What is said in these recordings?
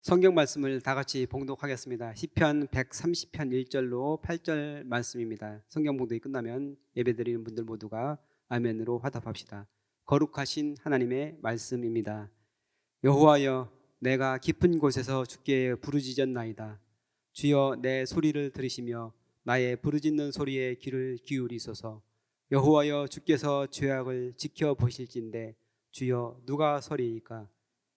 성경 말씀을 다 같이 봉독하겠습니다. 시편 130편 1절로 8절 말씀입니다. 성경 봉독이 끝나면 예배드리는 분들 모두가 아멘으로 화답합시다. 거룩하신 하나님의 말씀입니다. 여호와여, 내가 깊은 곳에서 주께 부르짖었나이다. 주여, 내 소리를 들으시며 나의 부르짖는 소리에 귀를 기울이소서. 여호와여, 주께서 죄악을 지켜보실진데 주여, 누가 서리이까?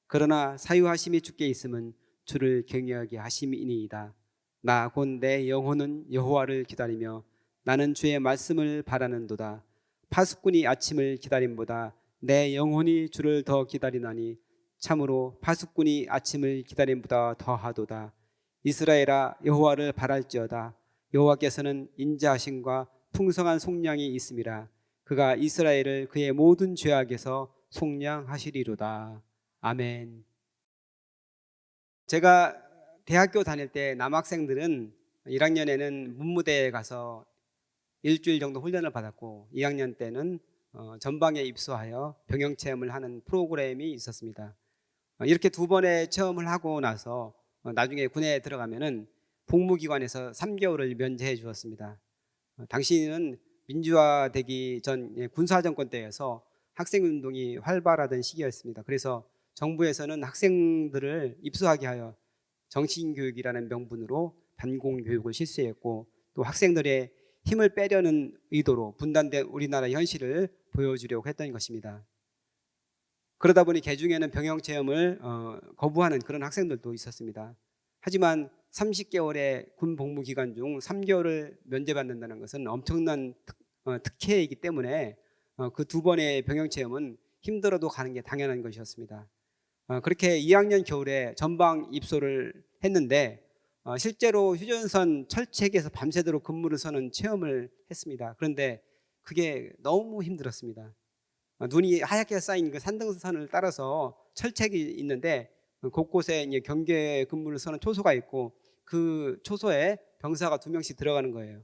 그러나 사유하심이 주께 있음은 주를 경외하게 하심이니이다. 나 곧 내 영혼은 여호와를 기다리며 나는 주의 말씀을 바라는도다. 파수꾼이 아침을 기다림보다 내 영혼이 주를 더 기다리나니 참으로 파수꾼이 아침을 기다림보다 더하도다. 이스라엘아, 여호와를 바랄지어다. 여호와께서는 인자하심과 풍성한 속량이 있음이라. 그가 이스라엘을 그의 모든 죄악에서 속량하시리로다. 아멘. 제가 대학교 다닐 때 남학생들은 1학년에는 문무대에 가서 일주일 정도 훈련을 받았고 2학년 때는 전방에 입소하여 병영 체험을 하는 프로그램이 있었습니다. 이렇게 두 번의 체험을 하고 나서 나중에 군에 들어가면은 복무기관에서 3개월을 면제해 주었습니다. 당시는 민주화되기 전 군사정권 때여서 학생운동이 활발하던 시기였습니다. 그래서 정부에서는 학생들을 입소하게 하여 정신교육이라는 명분으로 반공교육을 실시했고, 또 학생들의 힘을 빼려는 의도로 분단된 우리나라 현실을 보여주려고 했던 것입니다. 그러다 보니 개중에는 병영체험을 거부하는 그런 학생들도 있었습니다. 하지만 30개월의 군 복무 기간 중 3개월을 면제받는다는 것은 엄청난 특혜이기 때문에 그 두 번의 병영체험은 힘들어도 가는 게 당연한 것이었습니다. 그렇게 2학년 겨울에 전방 입소를 했는데 실제로 휴전선 철책에서 밤새도록 근무를 서는 체험을 했습니다. 그런데 그게 너무 힘들었습니다. 눈이 하얗게 쌓인 그 산등선을 따라서 철책이 있는데 곳곳에 이제 경계 근무를 서는 초소가 있고 그 초소에 병사가 2명씩 들어가는 거예요.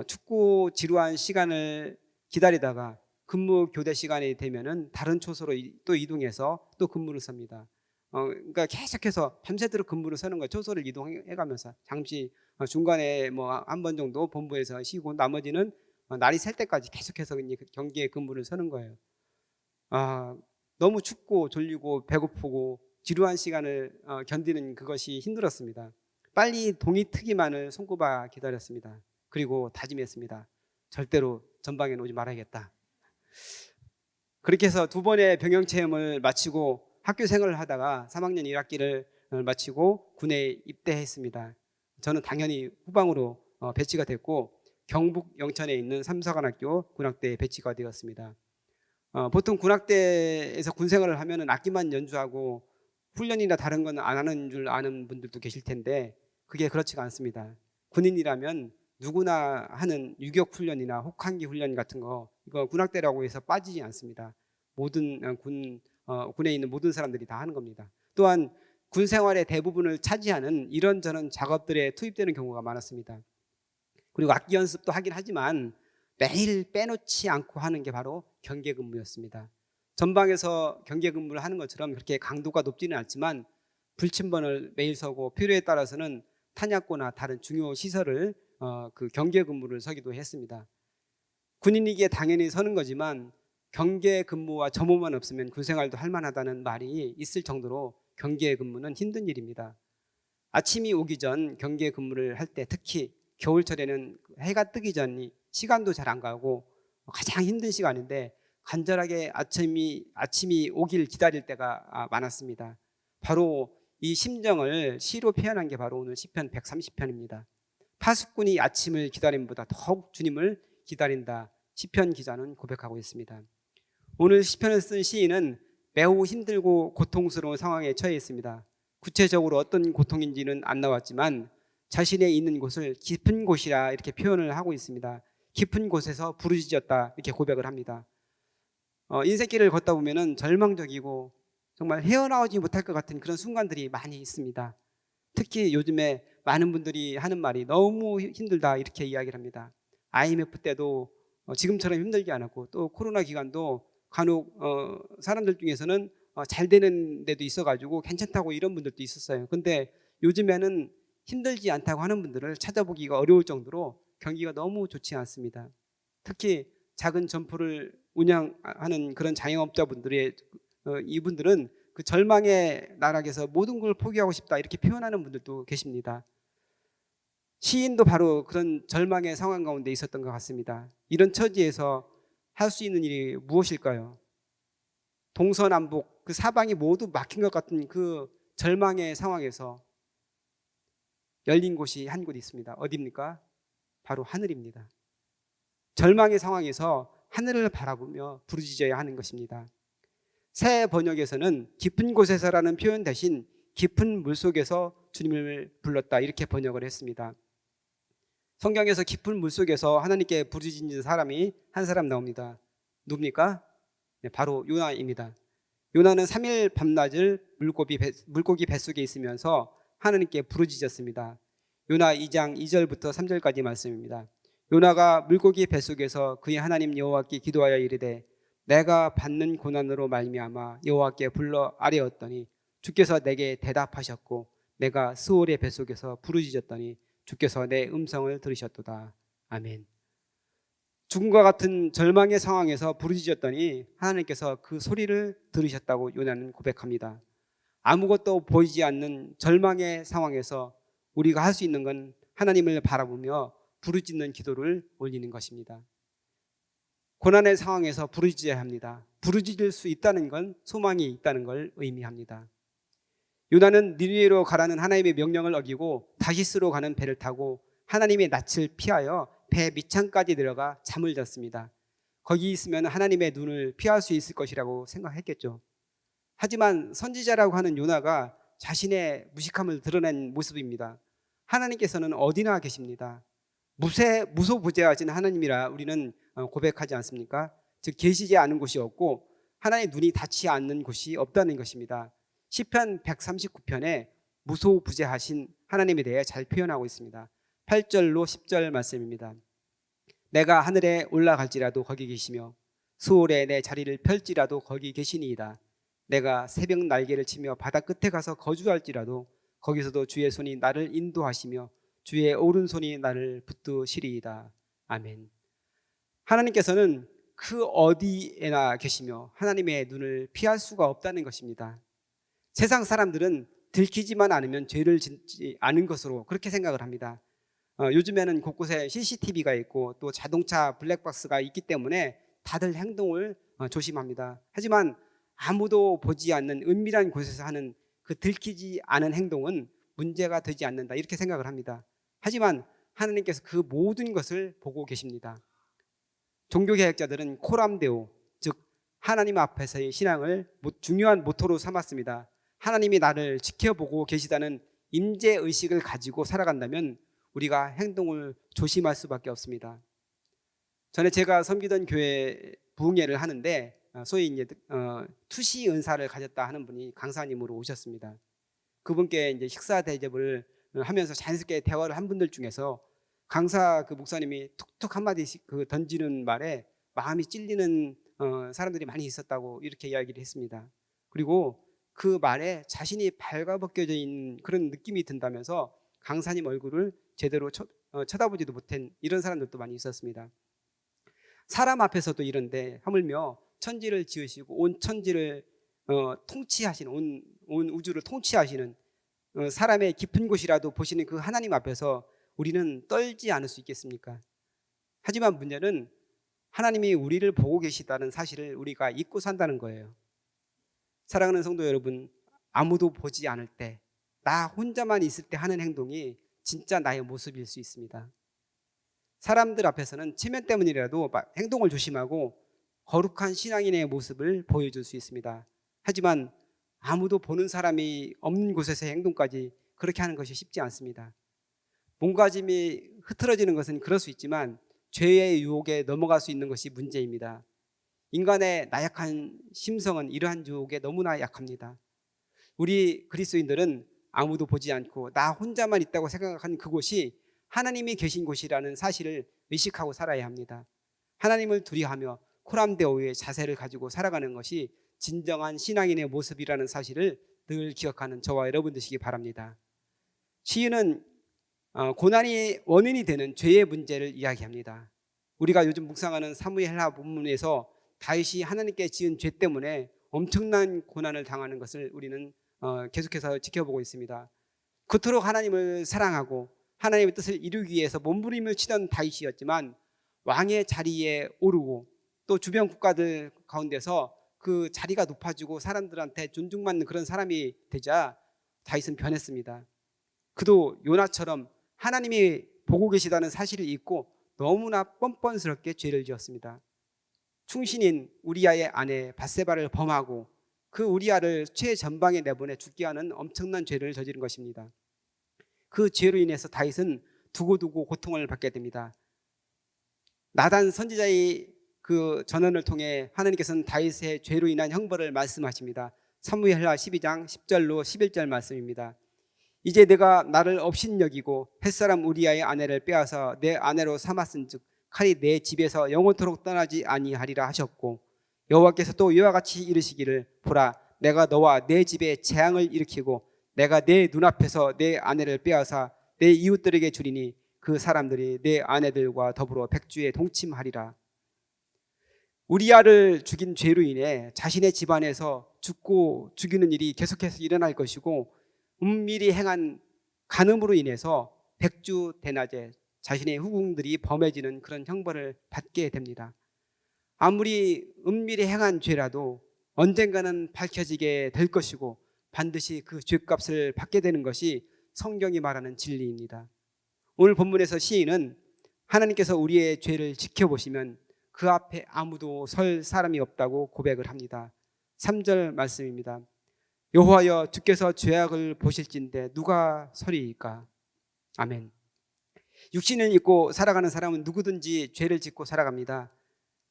춥고 지루한 시간을 기다리다가 근무 교대 시간이 되면은 다른 초소로 또 이동해서 또 근무를 섭니다. 그러니까 계속해서 밤새도록 근무를 서는 거예요. 초소를 이동해가면서 잠시 중간에 뭐 한 번 정도 본부에서 쉬고 나머지는 날이 셀 때까지 계속해서 이제 경기에 근무를 서는 거예요. 너무 춥고 졸리고 배고프고 지루한 시간을 견디는 그것이 힘들었습니다. 빨리 동이 트기만을 손꼽아 기다렸습니다. 그리고 다짐했습니다. 절대로 전방에 오지 말아야겠다. 그렇게 해서 두 번의 병영 체험을 마치고 학교 생활을 하다가 3학년 1학기를 마치고 군에 입대했습니다. 저는 당연히 후방으로 배치가 됐고 경북 영천에 있는 삼사관학교 군악대에 배치가 되었습니다. 보통 군악대에서 군생활을 하면 악기만 연주하고 훈련이나 다른 건 안 하는 줄 아는 분들도 계실 텐데 그게 그렇지가 않습니다. 군인이라면 누구나 하는 유격 훈련이나 혹한기 훈련 같은 거 이거 군악대라고 해서 빠지지 않습니다. 모든 군에 있는 모든 사람들이 다 하는 겁니다. 또한 군 생활의 대부분을 차지하는 이런저런 작업들에 투입되는 경우가 많았습니다. 그리고 악기 연습도 하긴 하지만 매일 빼놓지 않고 하는 게 바로 경계 근무였습니다. 전방에서 경계 근무를 하는 것처럼 그렇게 강도가 높지는 않지만 불침번을 매일 서고 필요에 따라서는 탄약고나 다른 중요 시설을 그 경계 근무를 서기도 했습니다. 군인이기에 당연히 서는 거지만 경계 근무와 점호만 없으면 군생활도 할 만하다는 말이 있을 정도로 경계 근무는 힘든 일입니다. 아침이 오기 전 경계 근무를 할 때 특히 겨울철에는 해가 뜨기 전이 시간도 잘 안 가고 가장 힘든 시간인데 간절하게 아침이 오길 기다릴 때가 많았습니다. 바로 이 심정을 시로 표현한 게 바로 오늘 시편 130편입니다. 파수꾼이 아침을 기다림보다 더욱 주님을 기다린다. 시편 기자는 고백하고 있습니다. 오늘 시편을 쓴 시인은 매우 힘들고 고통스러운 상황에 처해 있습니다. 구체적으로 어떤 고통인지는 안 나왔지만 자신의 있는 곳을 깊은 곳이라 이렇게 표현을 하고 있습니다. 깊은 곳에서 부르짖었다 이렇게 고백을 합니다. 인생길을 걷다 보면은 절망적이고 정말 헤어나오지 못할 것 같은 그런 순간들이 많이 있습니다. 특히 요즘에 많은 분들이 하는 말이 너무 힘들다 이렇게 이야기를 합니다. IMF 때도 지금처럼 힘들지 않았고 또 코로나 기간도 간혹 사람들 중에서는 잘 되는 데도 있어가지고 괜찮다고 이런 분들도 있었어요. 근데 요즘에는 힘들지 않다고 하는 분들을 찾아보기가 어려울 정도로 경기가 너무 좋지 않습니다. 특히 작은 점포를 운영하는 그런 자영업자분들의 이분들은 그 절망의 나락에서 모든 걸 포기하고 싶다 이렇게 표현하는 분들도 계십니다. 시인도 바로 그런 절망의 상황 가운데 있었던 것 같습니다. 이런 처지에서 할 수 있는 일이 무엇일까요? 동서남북 그 사방이 모두 막힌 것 같은 그 절망의 상황에서 열린 곳이 한 곳 있습니다. 어디입니까? 바로 하늘입니다. 절망의 상황에서 하늘을 바라보며 부르짖어야 하는 것입니다. 새 번역에서는 깊은 곳에서라는 표현 대신 깊은 물속에서 주님을 불렀다 이렇게 번역을 했습니다. 성경에서 깊은 물속에서 하나님께 부르짖는 사람이 한 사람 나옵니다. 누굽니까? 네, 바로 요나입니다. 요나는 3일 밤낮을 물고기 뱃속에 있으면서 하나님께 부르짖었습니다. 요나 2장 2절부터 3절까지 말씀입니다. 요나가 물고기 뱃속에서 그의 하나님 여호와께 기도하여 이르되 내가 받는 고난으로 말미암아 여호와께 불러 아뢰었더니 주께서 내게 대답하셨고 내가 스올의 뱃속에서 부르짖었더니 주께서 내 음성을 들으셨도다. 아멘. 죽음과 같은 절망의 상황에서 부르짖었더니 하나님께서 그 소리를 들으셨다고 요나는 고백합니다. 아무것도 보이지 않는 절망의 상황에서 우리가 할 수 있는 건 하나님을 바라보며 부르짖는 기도를 올리는 것입니다. 고난의 상황에서 부르짖어야 합니다. 부르짖을 수 있다는 건 소망이 있다는 걸 의미합니다. 요나는 니느웨로 가라는 하나님의 명령을 어기고 다시스로 가는 배를 타고 하나님의 낯을 피하여 배 밑창까지 들어가 잠을 잤습니다. 거기 있으면 하나님의 눈을 피할 수 있을 것이라고 생각했겠죠. 하지만 선지자라고 하는 요나가 자신의 무식함을 드러낸 모습입니다. 하나님께서는 어디나 계십니다. 무소부재하신 하나님이라 우리는 고백하지 않습니까? 즉 계시지 않은 곳이 없고 하나님의 눈이 닿지 않는 곳이 없다는 것입니다. 시편 139편에 무소부재하신 하나님에 대해 잘 표현하고 있습니다. 8절로 10절 말씀입니다. 내가 하늘에 올라갈지라도 거기 계시며 수월에 내 자리를 펼지라도 거기 계시니이다. 내가 새벽 날개를 치며 바다 끝에 가서 거주할지라도 거기서도 주의 손이 나를 인도하시며 주의 오른손이 나를 붙드시리이다. 아멘. 하나님께서는 그 어디에나 계시며 하나님의 눈을 피할 수가 없다는 것입니다. 세상 사람들은 들키지만 않으면 죄를 짓지 않은 것으로 그렇게 생각을 합니다. 요즘에는 곳곳에 CCTV가 있고 또 자동차 블랙박스가 있기 때문에 다들 행동을 조심합니다. 하지만 아무도 보지 않는 은밀한 곳에서 하는 그 들키지 않은 행동은 문제가 되지 않는다 이렇게 생각을 합니다. 하지만 하나님께서 그 모든 것을 보고 계십니다. 종교개혁자들은 코람데오, 즉 하나님 앞에서의 신앙을 중요한 모토로 삼았습니다. 하나님이 나를 지켜보고 계시다는 임재의식을 가지고 살아간다면 우리가 행동을 조심할 수밖에 없습니다. 전에 제가 섬기던 교회 부흥회를 하는데 소위 이제 투시 은사를 가졌다 하는 분이 강사님으로 오셨습니다. 그분께 이제 식사 대접을 하면서 자연스럽게 대화를 한 분들 중에서 강사 그 목사님이 툭툭 한마디씩 그 던지는 말에 마음이 찔리는 사람들이 많이 있었다고 이렇게 이야기를 했습니다. 그리고 그 말에 자신이 발가벗겨져 있는 그런 느낌이 든다면서 강사님 얼굴을 제대로 쳐다보지도 못한 이런 사람들도 많이 있었습니다. 사람 앞에서도 이런데 하물며 천지를 지으시고 온 천지를 통치하시는 온 우주를 통치하시는 사람의 깊은 곳이라도 보시는 그 하나님 앞에서 우리는 떨지 않을 수 있겠습니까? 하지만 문제는 하나님이 우리를 보고 계시다는 사실을 우리가 잊고 산다는 거예요. 사랑하는 성도 여러분, 아무도 보지 않을 때, 나 혼자만 있을 때 하는 행동이 진짜 나의 모습일 수 있습니다. 사람들 앞에서는 체면 때문이라도 행동을 조심하고 거룩한 신앙인의 모습을 보여줄 수 있습니다. 하지만 아무도 보는 사람이 없는 곳에서의 행동까지 그렇게 하는 것이 쉽지 않습니다. 몸가짐이 흐트러지는 것은 그럴 수 있지만 죄의 유혹에 넘어갈 수 있는 것이 문제입니다. 인간의 나약한 심성은 이러한 유혹에 너무나 약합니다. 우리 그리스도인들은 아무도 보지 않고 나 혼자만 있다고 생각하는 그곳이 하나님이 계신 곳이라는 사실을 의식하고 살아야 합니다. 하나님을 두려워하며 코람데오의 자세를 가지고 살아가는 것이 진정한 신앙인의 모습이라는 사실을 늘 기억하는 저와 여러분 되시기 바랍니다. 시인은 고난이 원인이 되는 죄의 문제를 이야기합니다. 우리가 요즘 묵상하는 사무엘하 본문에서 다윗이 하나님께 지은 죄 때문에 엄청난 고난을 당하는 것을 우리는 계속해서 지켜보고 있습니다. 그토록 하나님을 사랑하고 하나님의 뜻을 이루기 위해서 몸부림을 치던 다윗이었지만 왕의 자리에 오르고 또 주변 국가들 가운데서 그 자리가 높아지고 사람들한테 존중받는 그런 사람이 되자 다윗은 변했습니다. 그도 요나처럼 하나님이 보고 계시다는 사실을 잊고 너무나 뻔뻔스럽게 죄를 지었습니다. 충신인 우리아의 아내 밧세바를 범하고 그 우리아를 최전방에 내보내 죽게 하는 엄청난 죄를 저지른 것입니다. 그 죄로 인해서 다윗은 두고두고 고통을 받게 됩니다. 나단 선지자의 그 전언을 통해 하나님께서는 다윗의 죄로 인한 형벌을 말씀하십니다. 사무엘하 12장 10절로 11절 말씀입니다. 이제 내가 나를 업신여기고 햇사람 우리아의 아내를 빼앗아 내 아내로 삼았은즉 칼이 내 집에서 영원토록 떠나지 아니하리라 하셨고 여호와께서 또 이와 같이 이르시기를 보라 내가 너와 내 집에 재앙을 일으키고 내가 내 눈앞에서 내 아내를 빼앗아 내 이웃들에게 주리니 그 사람들이 내 아내들과 더불어 백주에 동침하리라. 우리아를 죽인 죄로 인해 자신의 집안에서 죽고 죽이는 일이 계속해서 일어날 것이고 은밀히 행한 간음으로 인해서 백주 대낮에 자신의 후궁들이 범해지는 그런 형벌을 받게 됩니다. 아무리 은밀히 행한 죄라도 언젠가는 밝혀지게 될 것이고 반드시 그 죄값을 받게 되는 것이 성경이 말하는 진리입니다. 오늘 본문에서 시인은 하나님께서 우리의 죄를 지켜보시면 그 앞에 아무도 설 사람이 없다고 고백을 합니다. 3절 말씀입니다. 여호와여 주께서 죄악을 보실진데 누가 서리이까. 아멘. 육신을 입고 살아가는 사람은 누구든지 죄를 짓고 살아갑니다.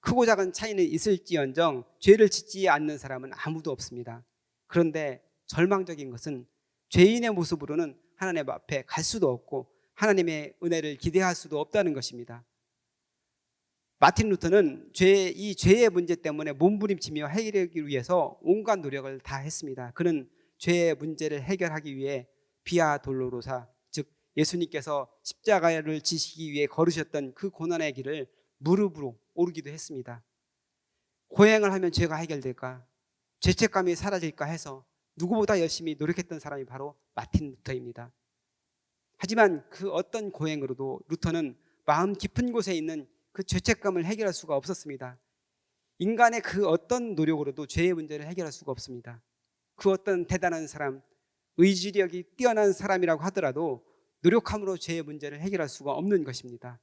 크고 작은 차이는 있을지언정 죄를 짓지 않는 사람은 아무도 없습니다. 그런데 절망적인 것은 죄인의 모습으로는 하나님 앞에 갈 수도 없고 하나님의 은혜를 기대할 수도 없다는 것입니다. 마틴 루터는 이 죄의 문제 때문에 몸부림치며 해결하기 위해서 온갖 노력을 다 했습니다. 그는 죄의 문제를 해결하기 위해 비아 돌로로사, 즉 예수님께서 십자가를 지시기 위해 걸으셨던 그 고난의 길을 무릎으로 오르기도 했습니다. 고행을 하면 죄가 해결될까? 죄책감이 사라질까 해서 누구보다 열심히 노력했던 사람이 바로 마틴 루터입니다. 하지만 그 어떤 고행으로도 루터는 마음 깊은 곳에 있는 그 죄책감을 해결할 수가 없었습니다. 인간의 그 어떤 노력으로도 죄의 문제를 해결할 수가 없습니다. 그 어떤 대단한 사람, 의지력이 뛰어난 사람이라고 하더라도 노력함으로 죄의 문제를 해결할 수가 없는 것입니다.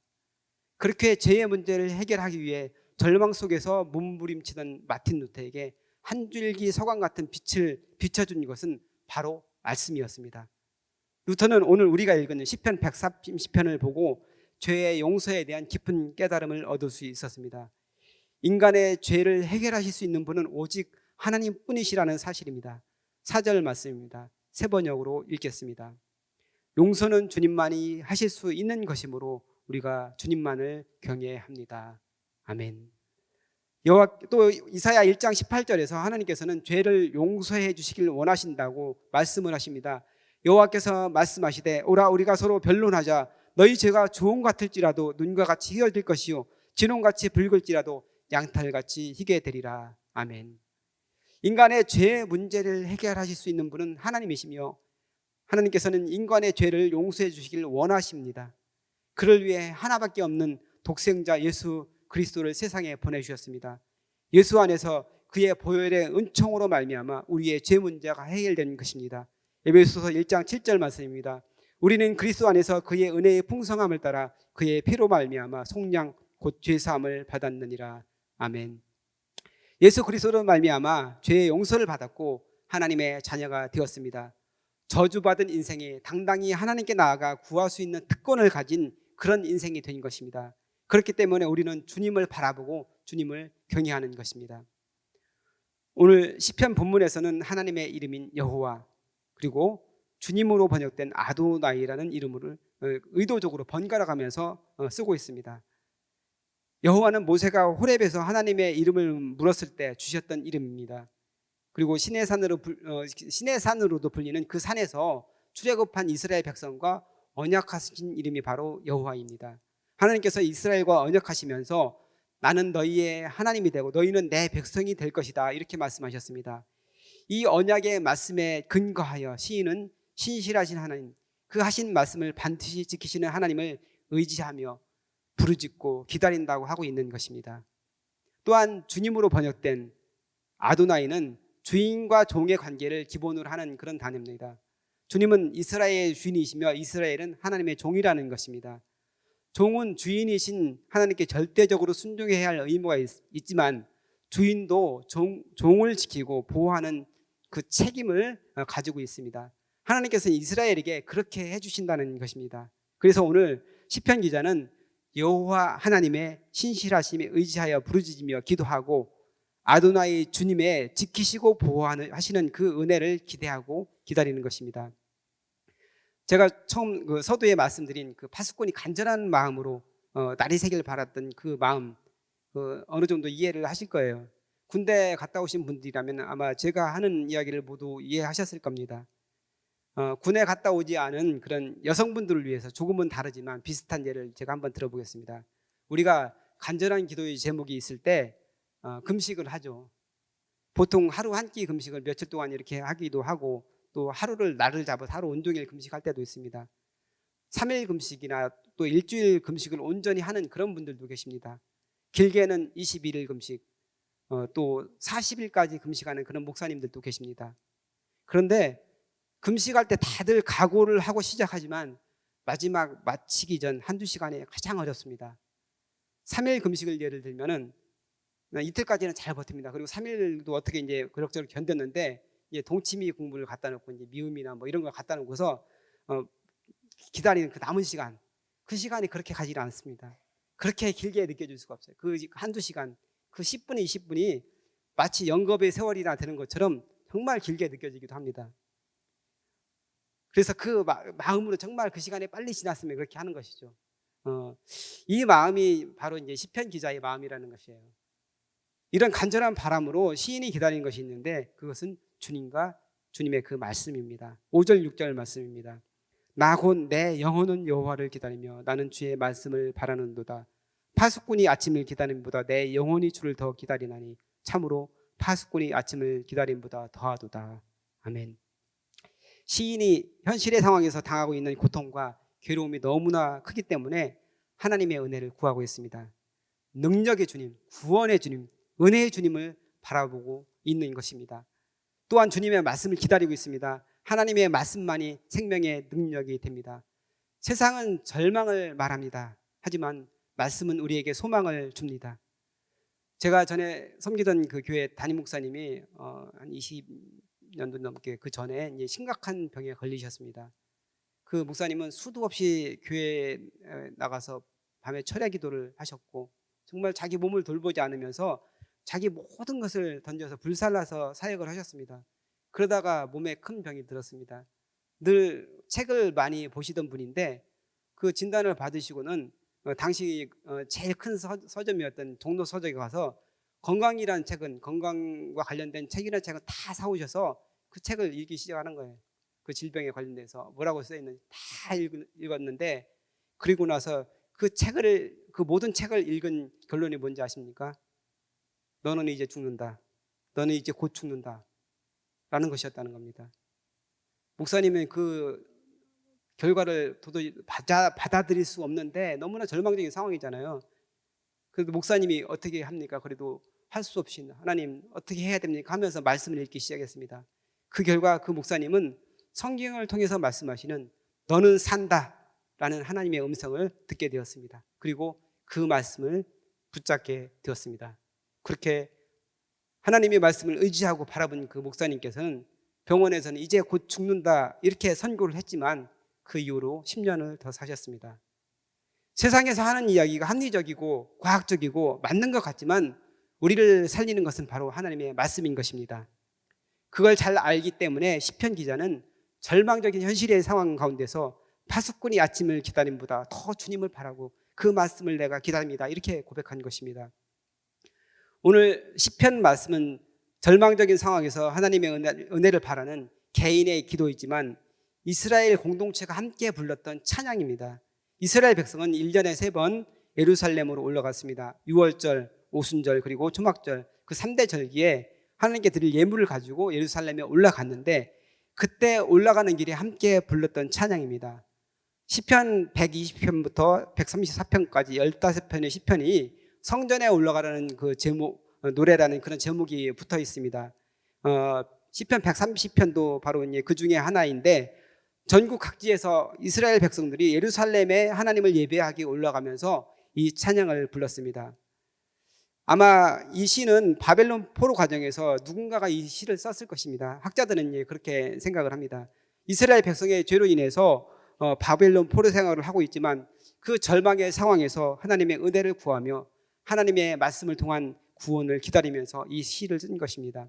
그렇게 죄의 문제를 해결하기 위해 절망 속에서 몸부림치던 마틴 루터에게 한 줄기 서광 같은 빛을 비춰준 것은 바로 말씀이었습니다. 루터는 오늘 우리가 읽은 시편 130편을 보고 죄의 용서에 대한 깊은 깨달음을 얻을 수 있었습니다. 인간의 죄를 해결하실 수 있는 분은 오직 하나님뿐이시라는 사실입니다. 4절 말씀입니다. 세 번역으로 읽겠습니다. 용서는 주님만이 하실 수 있는 것이므로 우리가 주님만을 경외합니다. 아멘. 또 이사야 1장 18절에서 하나님께서는 죄를 용서해 주시길 원하신다고 말씀을 하십니다. 여호와께서 말씀하시되 오라 우리가 서로 변론하자. 너희 죄가 주홍 같을지라도 눈과 같이 희어질 것이요 진홍같이 붉을지라도 양털같이 희게 되리라. 아멘. 인간의 죄 문제를 해결하실 수 있는 분은 하나님이시며 하나님께서는 인간의 죄를 용서해 주시길 원하십니다. 그를 위해 하나밖에 없는 독생자 예수 그리스도를 세상에 보내주셨습니다. 예수 안에서 그의 보혈의 은총으로 말미암아 우리의 죄 문제가 해결된 것입니다. 에베소서 1장 7절 말씀입니다. 우리는 그리스도 안에서 그의 은혜의 풍성함을 따라 그의 피로 말미암아 속량 곧 죄사함을 받았느니라. 아멘. 예수 그리스도로 말미암아 죄의 용서를 받았고 하나님의 자녀가 되었습니다. 저주받은 인생이 당당히 하나님께 나아가 구할 수 있는 특권을 가진 그런 인생이 된 것입니다. 그렇기 때문에 우리는 주님을 바라보고 주님을 경외하는 것입니다. 오늘 시편 본문에서는 하나님의 이름인 여호와 그리고 주님으로 번역된 아도나이라는 이름을 의도적으로 번갈아 가면서 쓰고 있습니다. 여호와는 모세가 호렙에서 하나님의 이름을 물었을 때 주셨던 이름입니다. 그리고 시내산으로도 불리는 그 산에서 출애굽한 이스라엘 백성과 언약하신 이름이 바로 여호와입니다. 하나님께서 이스라엘과 언약하시면서 나는 너희의 하나님이 되고 너희는 내 백성이 될 것이다, 이렇게 말씀하셨습니다. 이 언약의 말씀에 근거하여 시인은 신실하신 하나님, 그 하신 말씀을 반드시 지키시는 하나님을 의지하며 부르짖고 기다린다고 하고 있는 것입니다. 또한 주님으로 번역된 아도나이는 주인과 종의 관계를 기본으로 하는 그런 단어입니다. 주님은 이스라엘의 주인이시며 이스라엘은 하나님의 종이라는 것입니다. 종은 주인이신 하나님께 절대적으로 순종해야 할 의무가 있지만 주인도 종을 지키고 보호하는 그 책임을 가지고 있습니다. 하나님께서는 이스라엘에게 그렇게 해주신다는 것입니다. 그래서 오늘 시편 기자는 여호와 하나님의 신실하심에 의지하여 부르짖으며 기도하고 아도나이 주님의 지키시고 보호하시는 그 은혜를 기대하고 기다리는 것입니다. 제가 처음 그 서두에 말씀드린 그 파수꾼이 간절한 마음으로 날이 새길 바랐던 그 마음, 어느 정도 이해를 하실 거예요. 군대 갔다 오신 분들이라면 아마 제가 하는 이야기를 모두 이해하셨을 겁니다. 군에 갔다 오지 않은 그런 여성분들을 위해서 조금은 다르지만 비슷한 예를 제가 한번 들어보겠습니다. 우리가 간절한 기도의 제목이 있을 때 금식을 하죠. 보통 하루 한 끼 금식을 며칠 동안 이렇게 하기도 하고, 또 날을 잡아서 하루 온종일 금식할 때도 있습니다. 3일 금식이나 또 일주일 금식을 온전히 하는 그런 분들도 계십니다. 길게는 21일 금식, 또 40일까지 금식하는 그런 목사님들도 계십니다. 그런데 금식할 때 다들 각오를 하고 시작하지만 마지막 마치기 전 한두 시간에 가장 어렵습니다. 3일 금식을 예를 들면은 이틀까지는 잘 버팁니다. 그리고 3일도 어떻게 이제 그럭저럭 견뎠는데 이제 동치미 국물을 갖다 놓고 이제 미음이나 뭐 이런 걸 갖다 놓고서 기다리는 그 남은 시간, 그 시간이 그렇게 가지 않습니다. 그렇게 길게 느껴질 수가 없어요. 그 한두 시간, 그 10분이 20분이 마치 영겁의 세월이나 되는 것처럼 정말 길게 느껴지기도 합니다. 그래서 그 마음으로 정말 그 시간이 빨리 지났으면 그렇게 하는 것이죠. 이 마음이 바로 이제 시편 기자의 마음이라는 것이에요. 이런 간절한 바람으로 시인이 기다리는 것이 있는데 그것은 주님과 주님의 그 말씀입니다. 5절 6절 말씀입니다. 나 곧 내 영혼은 여호와를 기다리며 나는 주의 말씀을 바라는도다. 파수꾼이 아침을 기다림보다 내 영혼이 주를 더 기다리나니 참으로 파수꾼이 아침을 기다림보다 더하도다. 아멘. 시인이 현실의 상황에서 당하고 있는 고통과 괴로움이 너무나 크기 때문에 하나님의 은혜를 구하고 있습니다. 능력의 주님, 구원의 주님, 은혜의 주님을 바라보고 있는 것입니다. 또한 주님의 말씀을 기다리고 있습니다. 하나님의 말씀만이 생명의 능력이 됩니다. 세상은 절망을 말합니다. 하지만 말씀은 우리에게 소망을 줍니다. 제가 전에 섬기던 그 교회 담임 목사님이 한 20년도 넘게 그 전에 이제 심각한 병에 걸리셨습니다. 그 목사님은 수도 없이 교회에 나가서 밤에 철야 기도를 하셨고 정말 자기 몸을 돌보지 않으면서 자기 모든 것을 던져서 불살라서 사역을 하셨습니다. 그러다가 몸에 큰 병이 들었습니다. 늘 책을 많이 보시던 분인데 그 진단을 받으시고는 당시 제일 큰 서점이었던 종로 서적에 가서 건강이라는 책은, 건강과 관련된 책이라는 책은 다 사오셔서 그 책을 읽기 시작하는 거예요. 그 질병에 관련돼서 뭐라고 써있는지 다 읽었는데, 그리고 나서 그 모든 책을 읽은 결론이 뭔지 아십니까? 너는 이제 죽는다. 너는 이제 곧 죽는다. 라는 것이었다는 겁니다. 목사님은 그 결과를 도저히 받아들일 수 없는데 너무나 절망적인 상황이잖아요. 그래도 목사님이 어떻게 합니까? 그래도 할 수 없이 하나님 어떻게 해야 됩니까? 하면서 말씀을 읽기 시작했습니다. 그 결과 그 목사님은 성경을 통해서 말씀하시는 너는 산다 라는 하나님의 음성을 듣게 되었습니다. 그리고 그 말씀을 붙잡게 되었습니다. 그렇게 하나님의 말씀을 의지하고 바라본 그 목사님께서는 병원에서는 이제 곧 죽는다 이렇게 선고를 했지만 그 이후로 10년을 더 사셨습니다. 세상에서 하는 이야기가 합리적이고 과학적이고 맞는 것 같지만 우리를 살리는 것은 바로 하나님의 말씀인 것입니다. 그걸 잘 알기 때문에 시편 기자는 절망적인 현실의 상황 가운데서 파수꾼이 아침을 기다림보다 더 주님을 바라고 그 말씀을 내가 기다립니다. 이렇게 고백한 것입니다. 오늘 시편 말씀은 절망적인 상황에서 하나님의 은혜를 바라는 개인의 기도이지만 이스라엘 공동체가 함께 불렀던 찬양입니다. 이스라엘 백성은 1년에 3번 예루살렘으로 올라갔습니다. 유월절, 오순절 그리고 초막절 그 3대 절기에 하나님께 드릴 예물을 가지고 예루살렘에 올라갔는데 그때 올라가는 길에 함께 불렀던 찬양입니다. 시편 120편부터 134편까지 15편의 시편이 성전에 올라가라는 그 제목, 노래라는 그런 제목이 붙어 있습니다. 시편 130편도 바로 그 중에 하나인데 전국 각지에서 이스라엘 백성들이 예루살렘에 하나님을 예배하기 올라가면서 이 찬양을 불렀습니다. 아마 이 시는 바벨론 포로 과정에서 누군가가 이 시를 썼을 것입니다. 학자들은 그렇게 생각을 합니다. 이스라엘 백성의 죄로 인해서 바벨론 포로 생활을 하고 있지만 그 절망의 상황에서 하나님의 은혜를 구하며 하나님의 말씀을 통한 구원을 기다리면서 이 시를 쓴 것입니다.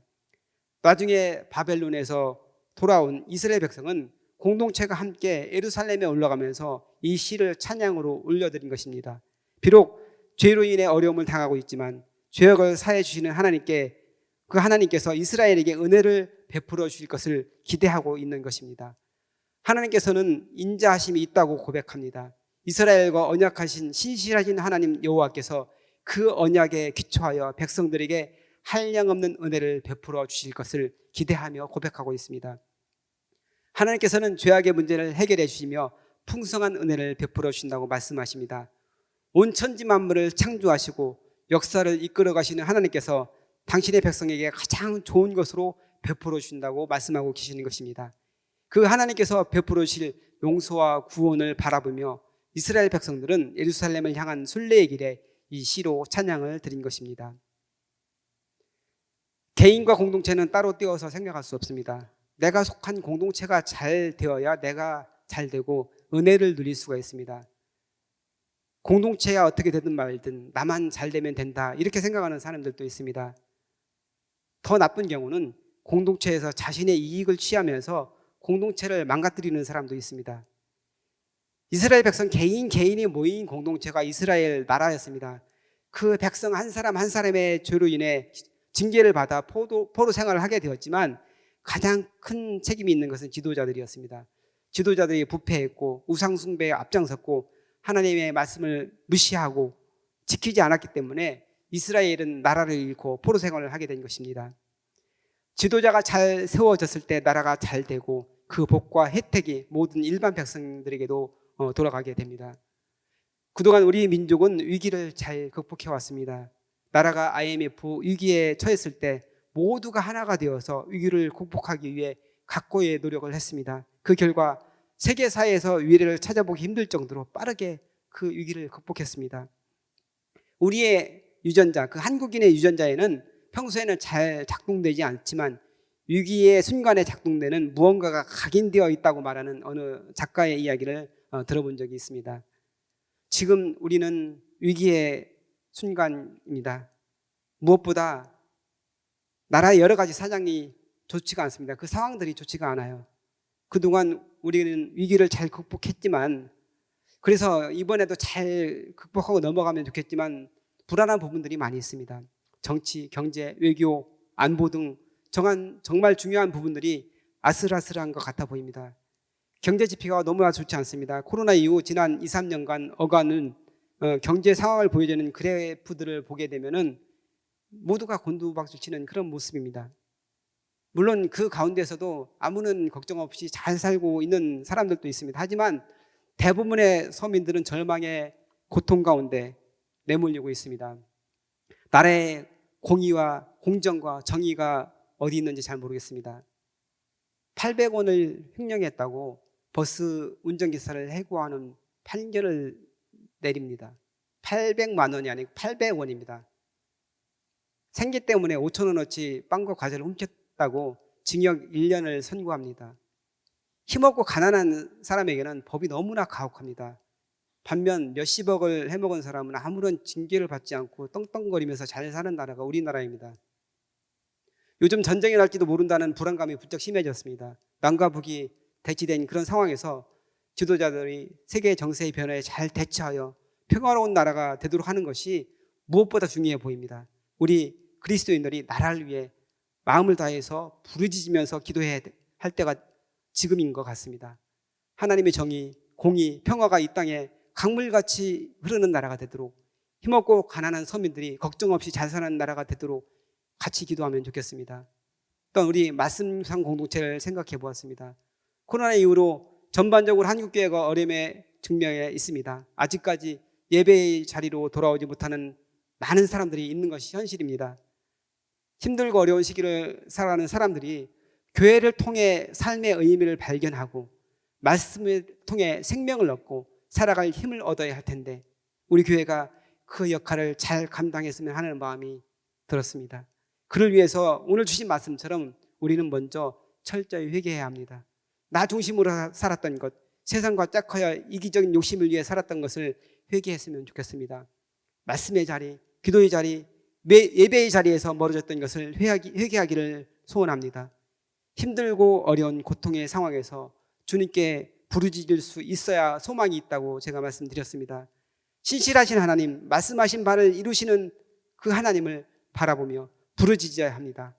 나중에 바벨론에서 돌아온 이스라엘 백성은 공동체가 함께 예루살렘에 올라가면서 이 시를 찬양으로 올려드린 것입니다. 비록 죄로 인해 어려움을 당하고 있지만 죄악을 사해 주시는 하나님께 그 하나님께서 이스라엘에게 은혜를 베풀어 주실 것을 기대하고 있는 것입니다. 하나님께서는 인자하심이 있다고 고백합니다. 이스라엘과 언약하신 신실하신 하나님 여호와께서 그 언약에 기초하여 백성들에게 한량없는 은혜를 베풀어 주실 것을 기대하며 고백하고 있습니다. 하나님께서는 죄악의 문제를 해결해 주시며 풍성한 은혜를 베풀어 주신다고 말씀하십니다. 온 천지 만물을 창조하시고 역사를 이끌어 가시는 하나님께서 당신의 백성에게 가장 좋은 것으로 베풀어 주신다고 말씀하고 계시는 것입니다. 그 하나님께서 베풀어 주실 용서와 구원을 바라보며 이스라엘 백성들은 예루살렘을 향한 순례의 길에 이 시로 찬양을 드린 것입니다. 개인과 공동체는 따로 떼어서 생각할 수 없습니다. 내가 속한 공동체가 잘 되어야 내가 잘 되고 은혜를 누릴 수가 있습니다. 공동체야 어떻게 되든 말든 나만 잘 되면 된다 이렇게 생각하는 사람들도 있습니다. 더 나쁜 경우는 공동체에서 자신의 이익을 취하면서 공동체를 망가뜨리는 사람도 있습니다. 이스라엘 백성 개인이 모인 공동체가 이스라엘 나라였습니다. 그 백성 한 사람 한 사람의 죄로 인해 징계를 받아 포로 생활을 하게 되었지만 가장 큰 책임이 있는 것은 지도자들이었습니다. 지도자들이 부패했고 우상 숭배에 앞장섰고 하나님의 말씀을 무시하고 지키지 않았기 때문에 이스라엘은 나라를 잃고 포로 생활을 하게 된 것입니다. 지도자가 잘 세워졌을 때 나라가 잘 되고 그 복과 혜택이 모든 일반 백성들에게도 돌아가게 됩니다. 그동안 우리 민족은 위기를 잘 극복해 왔습니다. 나라가 IMF 위기에 처했을 때 모두가 하나가 되어서 위기를 극복하기 위해 각고의 노력을 했습니다. 그 결과 세계사회에서 위례를 찾아보기 힘들 정도로 빠르게 그 위기를 극복했습니다. 우리의 유전자, 그 한국인의 유전자에는 평소에는 잘 작동되지 않지만 위기의 순간에 작동되는 무언가가 각인되어 있다고 말하는 어느 작가의 이야기를 들어본 적이 있습니다. 지금 우리는 위기의 순간입니다. 무엇보다 나라의 여러 가지 사정이 좋지가 않습니다. 그 상황들이 좋지가 않아요. 그동안 우리는 위기를 잘 극복했지만 그래서 이번에도 잘 극복하고 넘어가면 좋겠지만 불안한 부분들이 많이 있습니다. 정치, 경제, 외교, 안보 등 정말 중요한 부분들이 아슬아슬한 것 같아 보입니다. 경제 지표가 너무나 좋지 않습니다. 코로나 이후 지난 2, 3년간 어간은 경제 상황을 보여주는 그래프들을 보게 되면은 모두가 곤두박질 치는 그런 모습입니다. 물론 그 가운데서도 아무런 걱정 없이 잘 살고 있는 사람들도 있습니다. 하지만 대부분의 서민들은 절망의 고통 가운데 내몰리고 있습니다. 나라의 공의와 공정과 정의가 어디 있는지 잘 모르겠습니다. 800원을 횡령했다고 버스 운전기사를 해고하는 판결을 내립니다. 800만 원이 아니고 800원입니다. 생계 때문에 5천 원어치 빵과 과자를 훔쳤다고 징역 1년을 선고합니다. 힘없고 가난한 사람에게는 법이 너무나 가혹합니다. 반면 몇십억을 해먹은 사람은 아무런 징계를 받지 않고 떵떵거리면서 잘 사는 나라가 우리나라입니다. 요즘 전쟁이 날지도 모른다는 불안감이 부쩍 심해졌습니다. 남과 북이 대치된 그런 상황에서 지도자들이 세계 정세의 변화에 잘 대처하여 평화로운 나라가 되도록 하는 것이 무엇보다 중요해 보입니다. 우리 그리스도인들이 나라를 위해 마음을 다해서 부르짖으면서 기도해야 할 때가 지금인 것 같습니다. 하나님의 정의, 공의, 평화가 이 땅에 강물같이 흐르는 나라가 되도록, 힘없고 가난한 서민들이 걱정 없이 잘 사는 나라가 되도록 같이 기도하면 좋겠습니다. 또 우리 말씀상 공동체를 생각해 보았습니다. 코로나 이후로 전반적으로 한국교회가 어려움의 직면에 있습니다. 아직까지 예배의 자리로 돌아오지 못하는 많은 사람들이 있는 것이 현실입니다. 힘들고 어려운 시기를 살아가는 사람들이 교회를 통해 삶의 의미를 발견하고 말씀을 통해 생명을 얻고 살아갈 힘을 얻어야 할 텐데, 우리 교회가 그 역할을 잘 감당했으면 하는 마음이 들었습니다. 그를 위해서 오늘 주신 말씀처럼 우리는 먼저 철저히 회개해야 합니다. 나 중심으로 살았던 것, 세상과 짝하여 이기적인 욕심을 위해 살았던 것을 회개했으면 좋겠습니다. 말씀의 자리, 기도의 자리, 예배의 자리에서 멀어졌던 것을 회개하기를 소원합니다. 힘들고 어려운 고통의 상황에서 주님께 부르짖을 수 있어야 소망이 있다고 제가 말씀드렸습니다. 신실하신 하나님, 말씀하신 바를 이루시는 그 하나님을 바라보며 부르짖어야 합니다.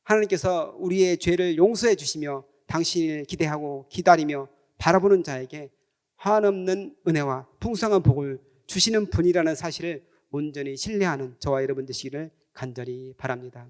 하나님께서 우리의 죄를 용서해 주시며 당신을 기대하고 기다리며 바라보는 자에게 한없는 은혜와 풍성한 복을 주시는 분이라는 사실을 온전히 신뢰하는 저와 여러분 되시기를 간절히 바랍니다.